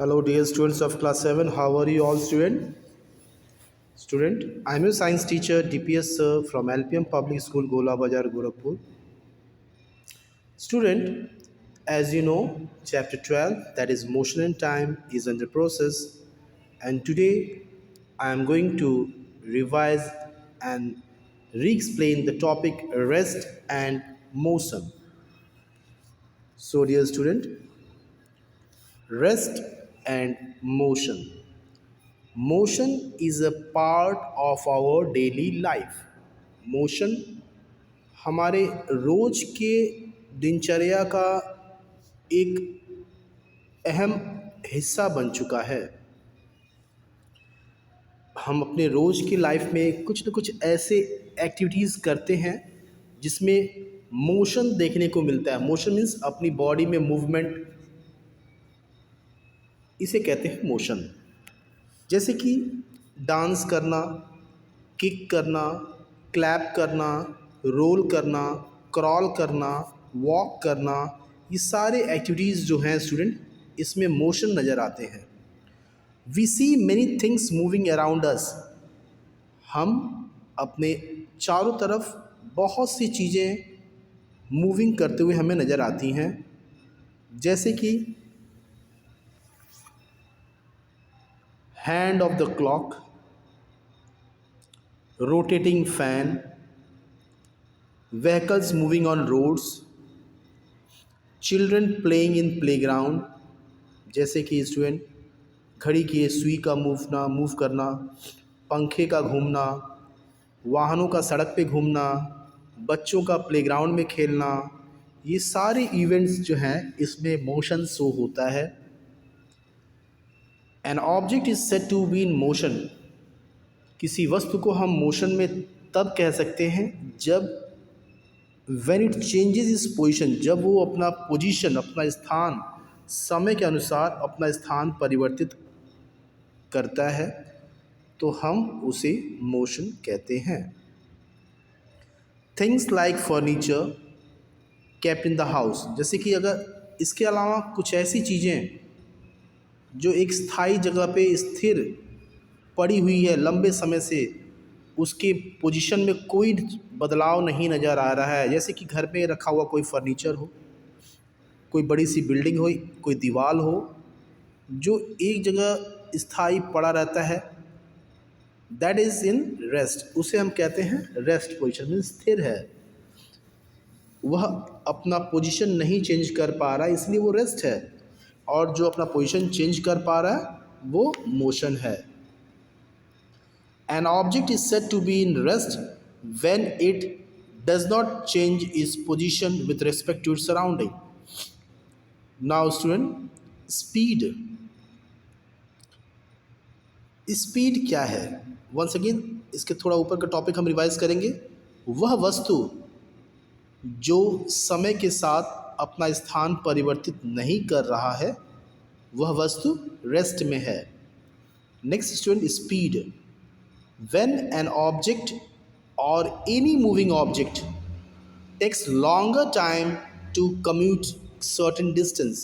Hello dear students of class 7, how are you all Student, I am your science teacher DPS sir from LPM Public School Gola Bazar Gorakhpur. Student, as you know, chapter 12 that is motion and time is under process, and today I am going to revise and re-explain the topic rest and motion. So dear student, rest and motion. Motion is a part of our daily life. Motion हमारे रोज के दिनचर्या का एक अहम हिस्सा बन चुका है। हम अपने रोज की लाइफ में कुछ न कुछ ऐसे एक्टिविटीज़ करते हैं जिसमें मोशन देखने को मिलता है। मोशन मीन्स अपनी बॉडी में मूवमेंट, इसे कहते हैं मोशन। जैसे कि डांस करना, किक करना, क्लैप करना, रोल करना, क्रॉल करना, वॉक करना, ये सारे एक्टिविटीज़ जो हैं स्टूडेंट, इसमें मोशन नज़र आते हैं। We see many things moving around us. हम अपने चारों तरफ बहुत सी चीज़ें मूविंग करते हुए हमें नज़र आती हैं, जैसे कि hand of the clock, rotating fan, vehicles moving on roads, children playing in playground, जैसे कि स्टूडेंट घड़ी की सुई का मूव करना, पंखे का घूमना, वाहनों का सड़क पे घूमना, बच्चों का प्लेग्राउंड में खेलना, ये सारे इवेंट्स जो हैं इसमें मोशन शो होता है। An object is said to be in motion. किसी वस्तु को हम मोशन में तब कह सकते हैं जब when it changes its position, जब वो अपना पोजीशन, अपना स्थान समय के अनुसार अपना स्थान परिवर्तित करता है, तो हम उसे मोशन कहते हैं। Things like furniture kept in the house, जैसे कि अगर इसके अलावा कुछ ऐसी चीज़ें जो एक स्थायी जगह पे स्थिर पड़ी हुई है लंबे समय से, उसके पोजीशन में कोई बदलाव नहीं नज़र आ रहा है, जैसे कि घर में रखा हुआ कोई फर्नीचर हो, कोई बड़ी सी बिल्डिंग हो, कोई दीवार हो जो एक जगह स्थायी पड़ा रहता है, दैट इज़ इन रेस्ट, उसे हम कहते हैं रेस्ट पोजीशन में स्थिर है। वह अपना पोजीशन नहीं चेंज कर पा रहा है, इसलिए वो रेस्ट है, और जो अपना पोजीशन चेंज कर पा रहा है वो मोशन है। An object is said to be in rest when it does not change its position with respect to its surrounding. Now student, speed. Speed क्या है? वंस अगेन इसके थोड़ा ऊपर का टॉपिक हम रिवाइज करेंगे। वह वस्तु जो समय के साथ अपना स्थान परिवर्तित नहीं कर रहा है, वह वस्तु रेस्ट में है। Next student, speed. When an object or any moving object takes longer time to commute certain distance,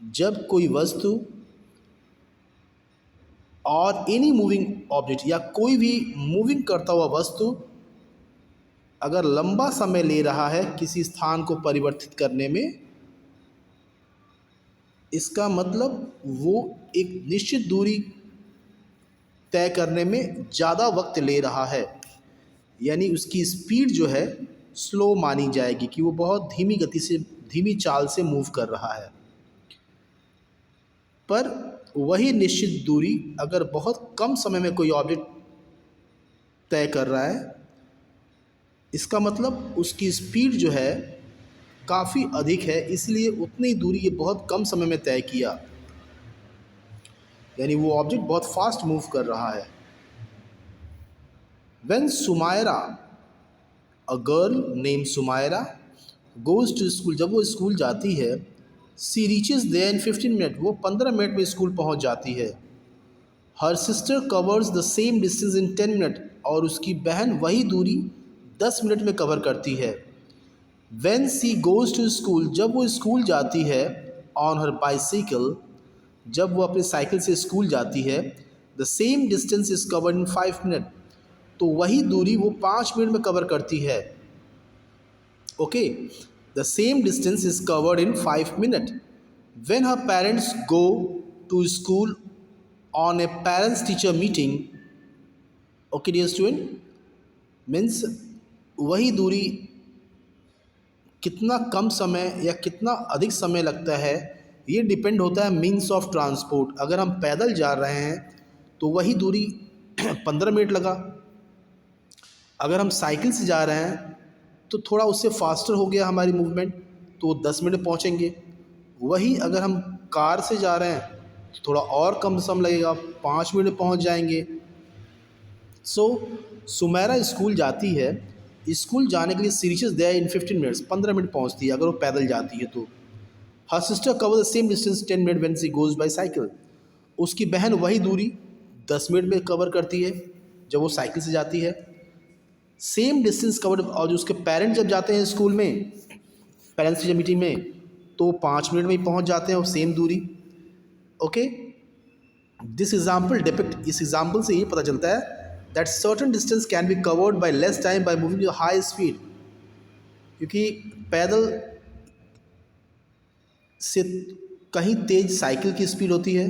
जब कोई वस्तु और एनी मूविंग ऑब्जेक्ट या कोई भी मूविंग करता हुआ वस्तु अगर लंबा समय ले रहा है किसी स्थान को परिवर्तित करने में, इसका मतलब वो एक निश्चित दूरी तय करने में ज़्यादा वक्त ले रहा है, यानी उसकी स्पीड जो है स्लो मानी जाएगी कि वो बहुत धीमी गति से, धीमी चाल से मूव कर रहा है। पर वही निश्चित दूरी अगर बहुत कम समय में कोई ऑब्जेक्ट तय कर रहा है, इसका मतलब उसकी स्पीड जो है काफ़ी अधिक है, इसलिए उतनी दूरी ये बहुत कम समय में तय किया, यानी वो ऑब्जेक्ट बहुत फास्ट मूव कर रहा है। When Sumaira, a girl named Sumaira, goes to school, जब वो स्कूल जाती है, she reaches there in 15 minutes, वो 15 मिनट में स्कूल पहुंच जाती है। Her sister covers the same distance in 10 minutes, और उसकी बहन वही दूरी 10 मिनट में कवर करती है। When she goes to school, जब वो स्कूल जाती है, on her bicycle, जब वो अपने साइकिल से स्कूल जाती है, the same distance is covered in 5 minute, तो वही दूरी वो 5 मिनट में कवर करती है। Okay, the same distance is covered in 5 minute when her parents go to school on a parents teacher meeting. Okay dear student, means वही दूरी कितना कम समय या कितना अधिक समय लगता है, ये डिपेंड होता है मीन्स ऑफ ट्रांसपोर्ट। अगर हम पैदल जा रहे हैं तो वही दूरी 15 मिनट लगा, अगर हम साइकिल से जा रहे हैं तो थोड़ा उससे फास्टर हो गया हमारी मूवमेंट, तो 10 मिनट में पहुँचेंगे। वही अगर हम कार से जा रहे हैं तो थोड़ा और कम समय लगेगा, 5 मिनट में पहुँच जाएंगे। सुमेरा स्कूल जाती है, स्कूल जाने के लिए she reaches there in 15 minutes, 15 minute पहुंचती है अगर वो पैदल जाती है तो। Her sister cover the same distance 10 minute when she goes by cycle, उसकी बहन वही दूरी 10 मिनट में कवर करती है जब वो साइकिल से जाती है। सेम डिस्टेंस कवर्ड, और जो उसके पेरेंट्स जब जाते हैं स्कूल में पेरेंट्स टीचर मीटिंग में तो 5 मिनट में ही पहुँच जाते हैं वो सेम दूरी। ओके, दिस एग्जाम्पल डिपिक्ट, इस एग्जाम्पल से ये पता चलता है that certain distance can be covered by less time by moving at high speed, क्योंकि पैदल से कहीं तेज साइकिल की स्पीड होती है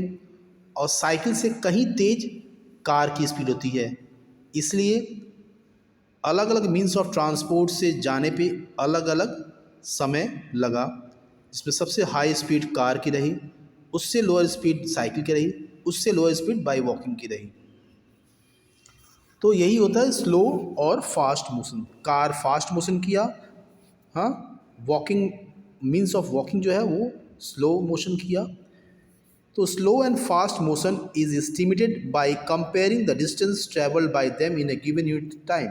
और साइकिल से कहीं तेज कार की स्पीड होती है, इसलिए अलग अलग मीन्स ऑफ ट्रांसपोर्ट से जाने पे अलग अलग समय लगा, जिसमें सबसे हाई स्पीड कार की रही, उससे लोअर स्पीड साइकिल की रही, उससे लोअर स्पीड बाई वॉकिंग की रही। तो यही होता है स्लो और fast motion. Car fast motion किया, हाँ, वॉकिंग मीन्स ऑफ वॉकिंग जो है वो स्लो मोशन किया। तो slow and fast motion is estimated by comparing the distance travelled by them in A given unit time.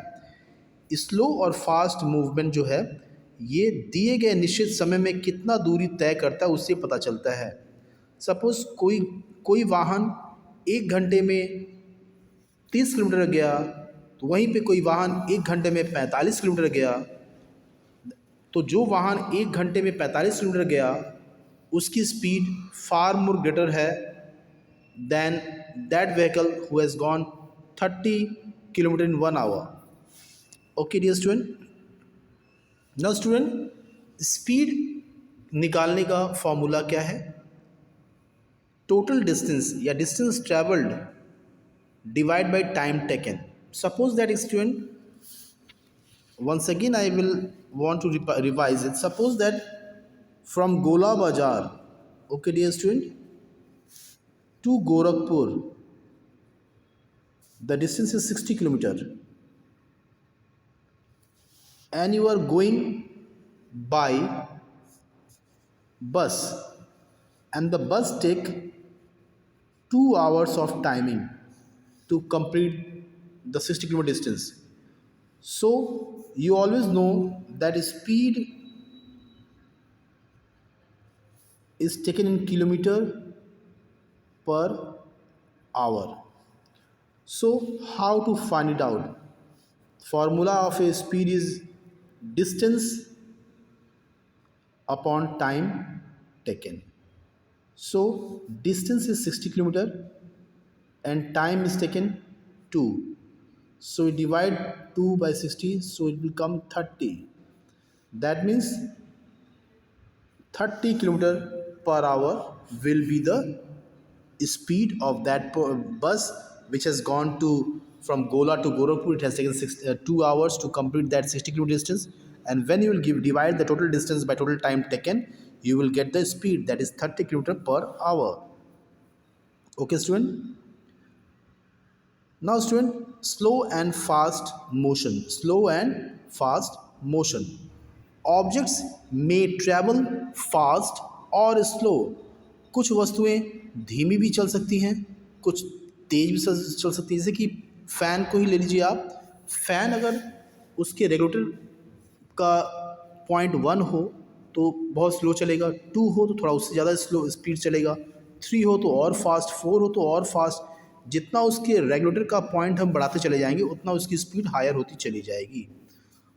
Slow और fast movement जो है ये दिए गए निश्चित समय में कितना दूरी तय करता है उससे पता चलता है। सपोज कोई वाहन 1 घंटे में 30 किलोमीटर गया, तो वहीं पे कोई वाहन 1 घंटे में 45 किलोमीटर गया, तो जो वाहन 1 घंटे में 45 किलोमीटर गया उसकी स्पीड फार मोर ग्रेटर है than that vehicle who has gone 30 kilometre in 1 hour. Okay dear student, now student, speed निकालने का फॉर्मूला क्या है? टोटल डिस्टेंस या distance travelled divide by time taken. Suppose that student, once again I will want to revise it. Suppose that from Gola Bazaar, okay dear student, to Gorakhpur the distance is 60 kilometer and you are going by bus and the bus take 2 hours of timing to complete the 60 kilometer distance. So you always know that speed is taken in kilometer per hour. So how to find it out? Formula of a speed is distance upon time taken. So distance is 60 kilometer and time is taken 2, so we divide 2 by 60, so it will become 30. That means 30 kilometer per hour will be the speed of that bus which has gone to from Gola to Gorakhpur. It has taken 2 hours to complete that 60 kilometer distance, and when you will divide the total distance by total time taken, you will get the speed, that is 30 kilometer per hour. Okay student, now student, slow and fast motion. Slow and fast motion. Objects may travel fast or slow. कुछ वस्तुएं धीमी भी चल सकती हैं, कुछ तेज भी चल सकती हैं। जैसे कि फ़ैन को ही ले लीजिए आप। फ़ैन अगर उसके रेगुलेटर का पॉइंट 1 हो तो बहुत स्लो चलेगा, 2 हो तो थोड़ा उससे ज़्यादा स्लो स्पीड चलेगा, 3 हो तो और फास्ट, 4 हो तो और फास्ट। जितना उसके रेगुलेटर का पॉइंट हम बढ़ाते चले जाएंगे उतना उसकी स्पीड हायर होती चली जाएगी।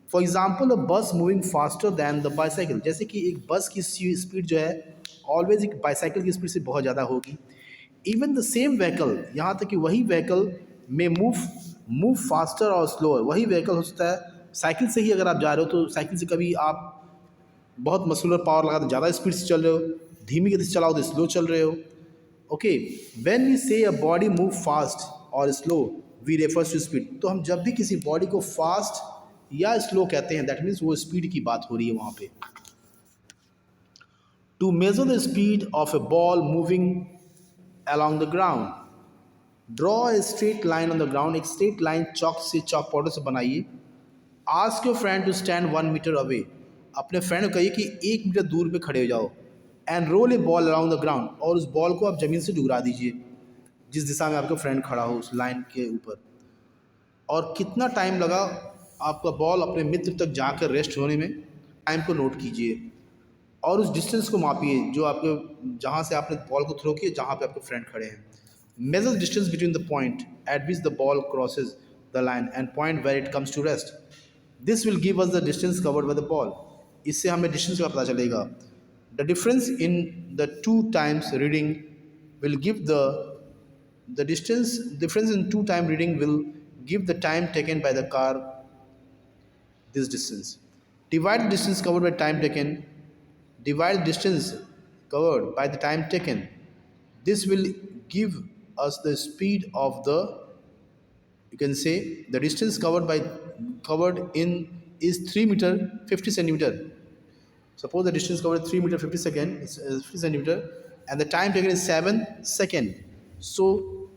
फॉर एग्जाम्पल, अ बस moving faster than the bicycle. जैसे कि एक बस की स्पीड जो है ऑलवेज एक बाईसाइकिल की स्पीड से बहुत ज़्यादा होगी। इवन द सेम व्हीकल, यहाँ तक कि वही व्हीकल में मूव फास्टर और स्लोअर, वही व्हीकल हो सकता है साइकिल से ही अगर आप जा रहे हो तो साइकिल से कभी आप बहुत मस्कुलर पावर लगा तो ज़्यादा स्पीड से चल रहे हो, धीमी गति से चलाओ तो स्लो चल रहे हो। Okay, when we say a body move fast और slow we refers to speed. तो हम जब भी किसी बॉडी को फास्ट या स्लो कहते हैं दैट मीन्स वो स्पीड की बात हो रही है वहाँ पे। To measure the speed of a ball moving along the ground, draw a straight line on the ground। एक स्ट्रेट लाइन चौक से चौक पाउडर से बनाइए। Ask your friend to stand 1 metre away. अपने फ्रेंड को कहिए कि 1 metre दूर पे खड़े हो जाओ। And roll a ball around the ground, और उस बॉल को आप ज़मीन से डुगरा दीजिए जिस दिशा में आपका फ्रेंड खड़ा हो उस लाइन के ऊपर। और कितना टाइम लगा आपका बॉल अपने मित्र तक जाकर रेस्ट होने में, टाइम को नोट कीजिए और उस डिस्टेंस को मापिए जो आपके, जहाँ से आपने बॉल को थ्रो किया, जहाँ पे आपके फ्रेंड खड़े हैं। Measure distance between the point at which the ball crosses the line and point where it comes to rest. This will give us the distance covered by the ball. इससे हमें distance का पता चलेगा। The difference in the two times reading will give the difference in two time reading will give the time taken by the car this distance। Divide the distance covered by time taken, divide the distance covered by the time taken, this will give us the speed of the, you can say the distance covered in is 3 meter 50 centimeter। Suppose the distance covered is 3 meter 50 centimeter and the time taken is 7 second, so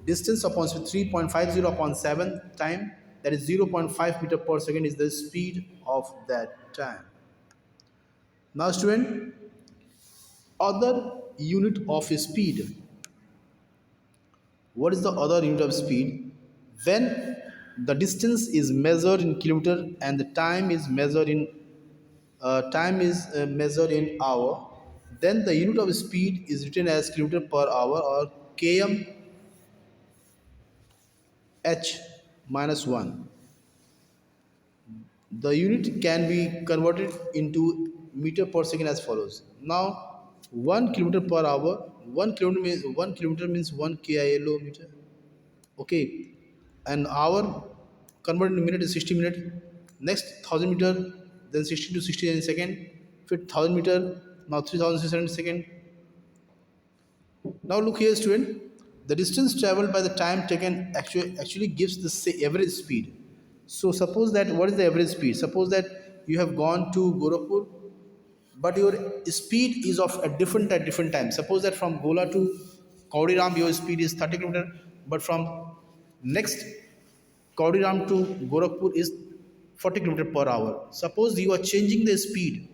distance upon 3.50 upon 7 time, that is 0.5 meter per second is the speed of that time। Now student, other unit of speed. What is the other unit of speed? When the distance is measured in kilometer and the time is measured in hour, then the unit of speed is written as kilometer per hour or km h minus 1। The unit can be converted into meter per second as follows। Now 1 kilometer per hour, 1 kilometer means 1 kilometer, okay, an hour converted into minute is 60 minute, next 1000 meter, then 60 to 60 in second, फिर 1000 meter, now 3600 second। Now look here student, the distance traveled by the time taken actually gives the average speed। So suppose that, what is the average speed? Suppose that you have gone to Gorakhpur but your speed is of a different at different time। Suppose that from Gola to Kaudiram your speed is 30 km, but from next Kaudiram to Gorakhpur is 40 km per hour। Suppose you are changing the speed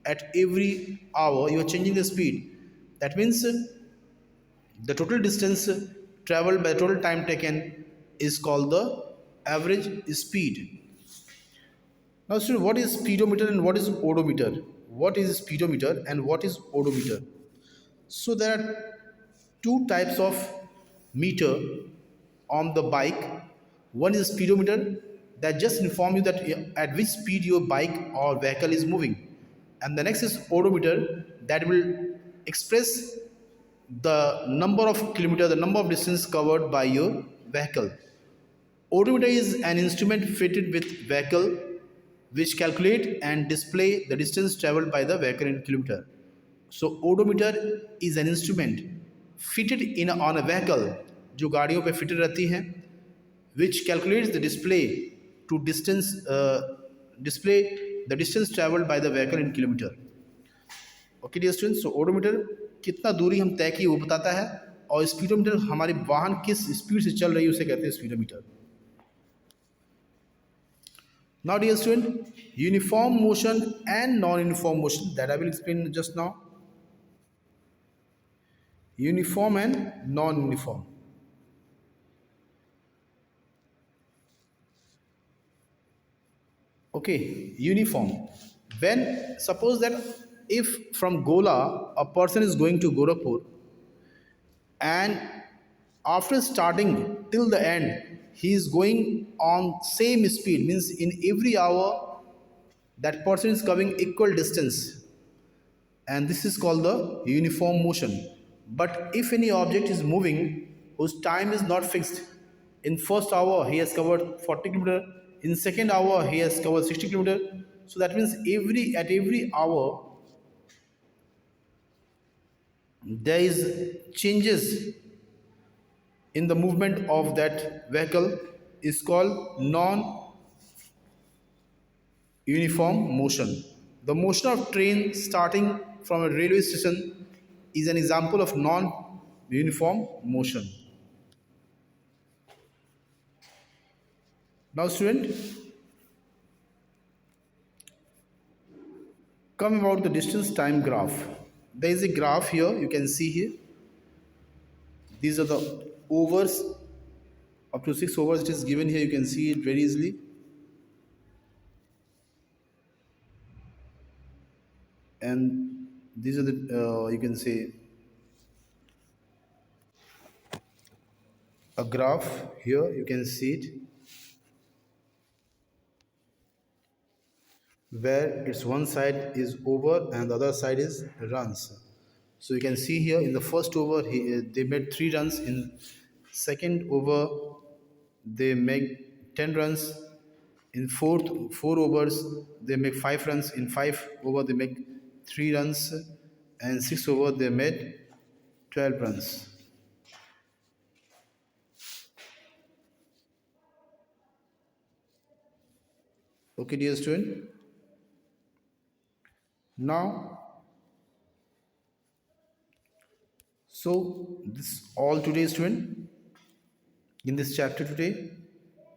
at every hour, you are changing the speed, that means the total distance traveled by the total time taken is called the average speed। Now student, what is speedometer and what is odometer? What is speedometer and what is odometer? So there are two types of meter on the bike. One is speedometer that just inform you that at which speed your bike or vehicle is moving, and the next is odometer that will express the number of kilometers, the number of distance covered by your vehicle। Odometer is an instrument fitted with vehicle which calculate and display the distance traveled by the vehicle in kilometer। So odometer is an instrument fitted in on a vehicle जो गाड़ियों पे fitted रहती हैं, which calculates the display the distance traveled by the vehicle in kilometer। Okay dear students, so odometer कितना दूरी हम तय की वो बताता है, और स्पीडोमीटर हमारी वाहन किस स्पीड से चल रही है उसे कहते हैं speedometer. Now dear student, uniform motion and non-uniform motion that I will explain just now। Uniform and non-uniform। Okay, uniform, when suppose that if from Gola a person is going to Gorakhpur and after starting till the end he is going on same speed, means in every hour that person is covering equal distance, and this is called the uniform motion. But if any object is moving whose time is not fixed, in first hour he has covered 40 kilometer, in second hour he has covered 60 kilometer. So that means every hour there is changes in the movement of that vehicle is called non uniform motion. The motion of train starting from a railway station is an example of non-uniform motion. Now student, come about the distance time graph. There is a graph here, you can see here. These are the overs, up to 6 overs it is given here, you can see it very easily. And these are the, you can say, a graph here, you can see it, where its one side is over and the other side is runs. So you can see here in the first over they made 3 runs, in second over they make 10 runs, in fourth 4 overs they make 5 runs, in 5 over they make 3 runs, and 6 over they made 12 runs. Okay dear student, now so this all today student in this chapter today.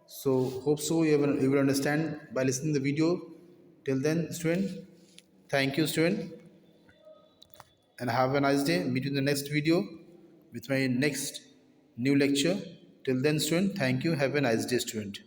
So hope so you will understand by listening the video. Till then student, thank you student, and have a nice day. Meet you in the next video with my next new lecture. Till then student, thank you. Have a nice day student.